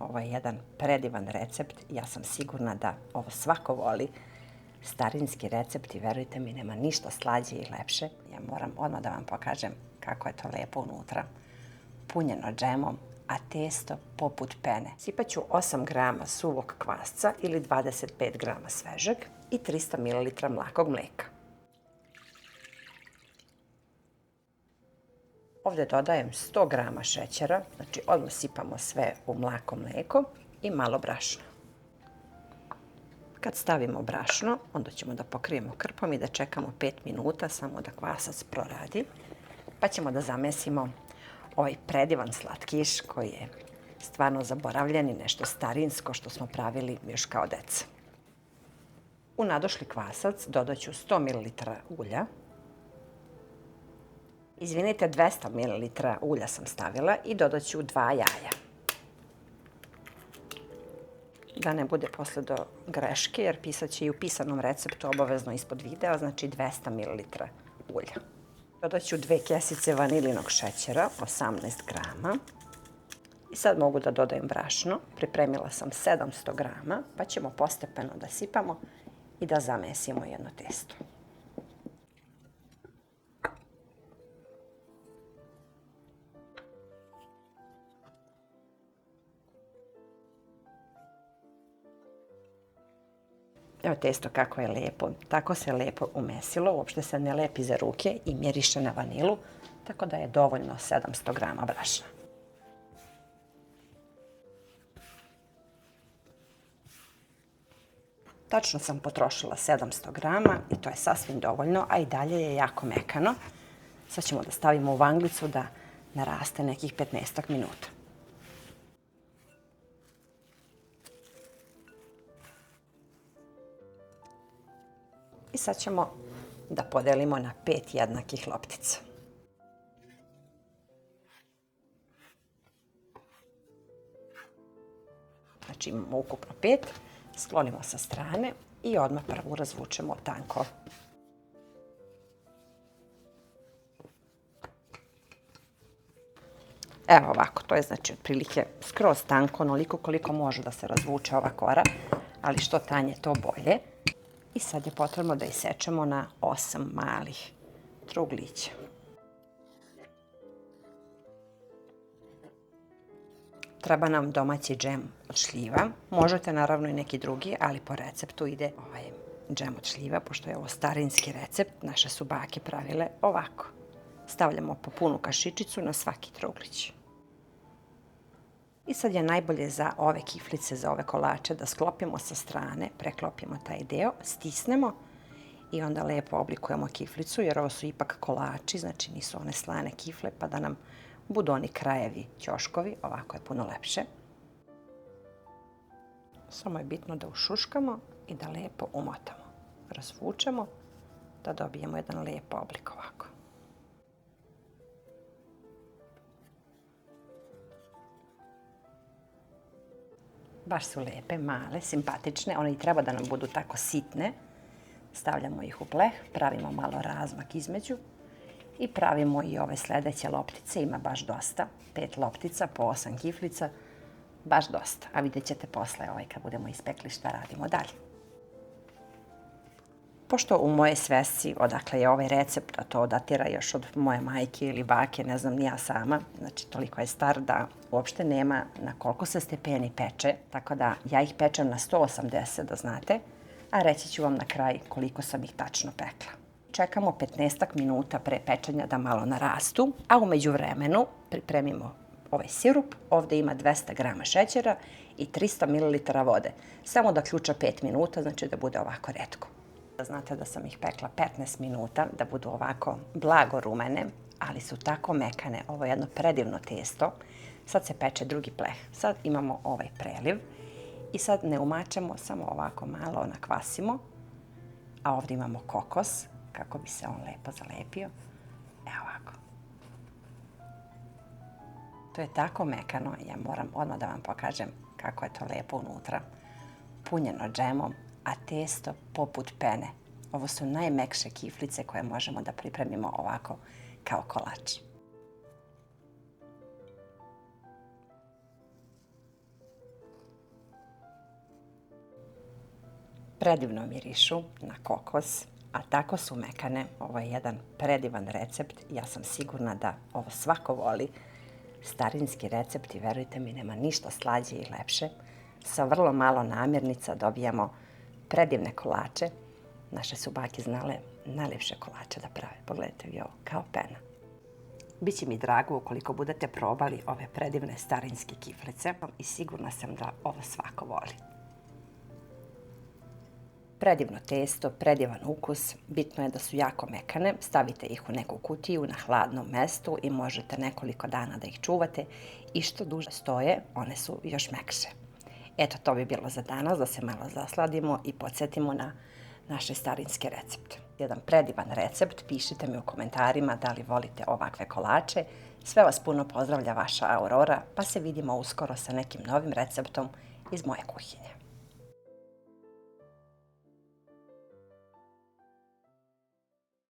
Ovo je jedan predivan recept. Ja sam sigurna da ovo svako voli. Starinski recept i verujte mi, nema ništa slađe i lepše. Ja moram odmah da vam pokažem kako je to lepo unutra. Punjeno džemom, a testo poput pene. Sipaću 8 grama suvog kvasca ili 25 grama svežeg i 300 ml mlakog mleka. Ovdje dodajem 100 grama šećera, znači odmah sipamo sve u mlako mlijeko i malo brašna. Kad stavimo brašno, onda ćemo da pokrijemo krpom i da čekamo 5 minuta samo da kvasac proradi. Pa ćemo da zamesimo ovaj predivan slatkiš koji je stvarno zaboravljen i nešto starinsko što smo pravili još kao deca. U nadošli kvasac dodat ću 100 ml ulja. Izvinite, 200 ml ulja sam stavila i dodat ću 2 jaja. Da ne bude posle do greške, jer pisat će i u pisanom receptu obavezno ispod videa, znači 200 ml ulja. Dodat ću 2 kesice vanilinog šećera, 18 grama. I sad mogu da dodajem brašno. Pripremila sam 700 grama, pa ćemo postepeno da sipamo i da zamesimo jedno testo. Evo testo kako je lepo, tako se lepo umesilo, uopšte se ne lepi za ruke i miriše na vanilu, tako da je dovoljno 700 grama brašna. Tačno sam potrošila 700 grama i to je sasvim dovoljno, a i dalje je jako mekano. Sad ćemo da stavimo u vanglicu da naraste nekih 15 minuta. I sad ćemo da podelimo na 5 jednakih loptica. Znači imamo ukupno 5, sklonimo sa strane i odmah prvu razvučemo tanko. Evo ovako, to je znači otprilike skroz tanko, onoliko koliko može da se razvuče ova kora, ali što tanje to bolje. I sad je potrebno da isečemo na 8 malih truglića. Treba nam domaći džem od šljiva. Možete naravno i neki drugi, ali po receptu ide ovaj džem od šljiva, pošto je ovo starinski recept. Naše su bake pravile ovako. Stavljamo po punu kašičicu na svaki truglić. I sad je najbolje za ove kiflice, za ove kolače, da sklopimo sa strane, preklopimo taj deo, stisnemo i onda lepo oblikujemo kiflicu, jer ovo su ipak kolači, znači nisu one slane kifle, pa da nam budu oni krajevi ćoškovi, ovako je puno lepše. Samo je bitno da ušuškamo i da lepo umotamo. Razvučemo da dobijemo jedan lep oblik ovako. Baš su lepe, male, simpatične. One i treba da nam budu tako sitne. Stavljamo ih u pleh, pravimo malo razmak između i pravimo i ove sledeće loptice. Ima baš dosta. 5 loptica po 8 kiflica. Baš dosta. A vidjet ćete posle kad budemo ispekli šta radimo dalje. Pošto u moje svesci, odakle je ovaj recept, a to datira još od moje majke ili bake, ne znam ni ja sama, znači toliko je star da uopšte nema na koliko se stepeni peče, tako da ja ih pečem na 180, da znate, a reći ću vam na kraj koliko sam ih tačno pekla. Čekamo 15 minuta pre pečenja da malo narastu, a u međuvremenu pripremimo ovaj sirup. Ovdje ima 200 grama šećera i 300 ml vode. Samo da ključa 5 minuta, znači da bude ovako retko. Znate da sam ih pekla 15 minuta, da budu ovako blago rumene, ali su tako mekane. Ovo je jedno predivno testo. Sad se peče drugi pleh. Sad imamo ovaj preliv i sad ne umačemo, samo ovako malo nakvasimo. A ovdje imamo kokos, kako bi se on lepo zalepio. Evo ovako. To je tako mekano, ja moram odmah da vam pokažem kako je to lepo unutra. Punjeno džemom, a testo poput pene. Ovo su najmekše kiflice koje možemo da pripremimo ovako kao kolač. Predivno mirišu na kokos, a tako su mekane. Ovo je jedan predivan recept. Ja sam sigurna da ovo svako voli. Starinski recept i verujte mi, nema ništa slađe i lepše. Sa vrlo malo namirnica dobijamo predivne kolače. Naše su bake znale najlepše kolače da prave. Pogledajte vi ovo, kao pena. Biće mi drago ukoliko budete probali ove predivne starinske kiflice i sigurna sam da ovo svako voli. Predivno testo, predivan ukus, bitno je da su jako mekane, stavite ih u neku kutiju na hladnom mestu i možete nekoliko dana da ih čuvate i što duže stoje, one su još mekše. Eto, to bi bilo za danas, da se malo zasladimo i podsjetimo na naše starinske recepte. Jedan predivan recept, pišite mi u komentarima da li volite ovakve kolače. Sve vas puno pozdravlja vaša Aurora, pa se vidimo uskoro sa nekim novim receptom iz moje kuhinje.